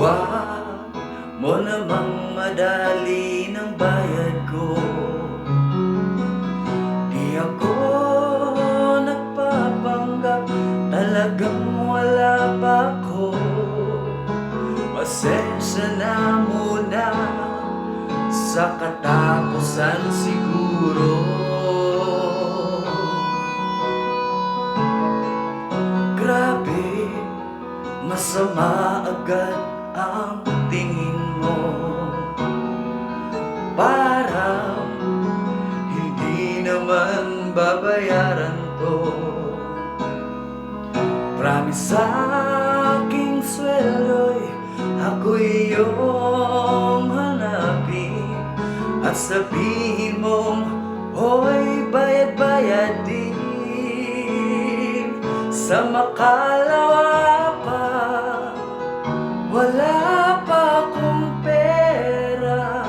Wag mo namang madali ng bayad ko. Di ako nagpapanggap, talagang wala pa ako. Pasensya na muna, sa katapusan siguro. Grabe, masama agad ang tingin mo. Parang hindi naman babayaran to. Promise sa aking sweldo'y ako'y iyong hanapin at sabihin mong, hoy, bayad-bayad din. Sa makalawa pa, wala pa akong pera.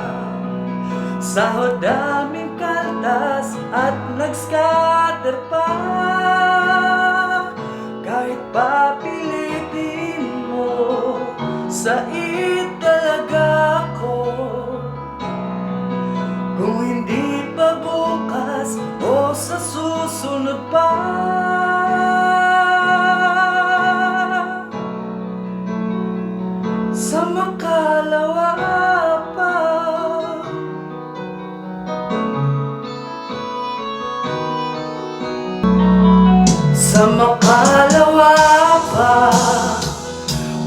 Sahod daming kaltas at nag-scatter pa. Kahit papilitin mo, sait talaga ako. Kung hindi pa bukas o sa susunod pa. Sa makalawa pa, sa makalawa pa,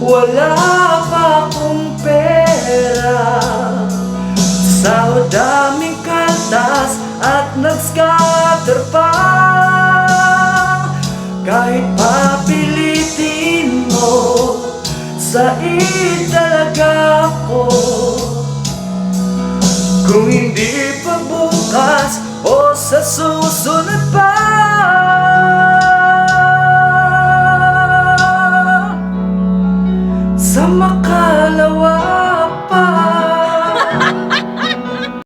wala pa akong pera. Sahod daming kaltas at nag-scatter pa. Kahit papilitin mo, sait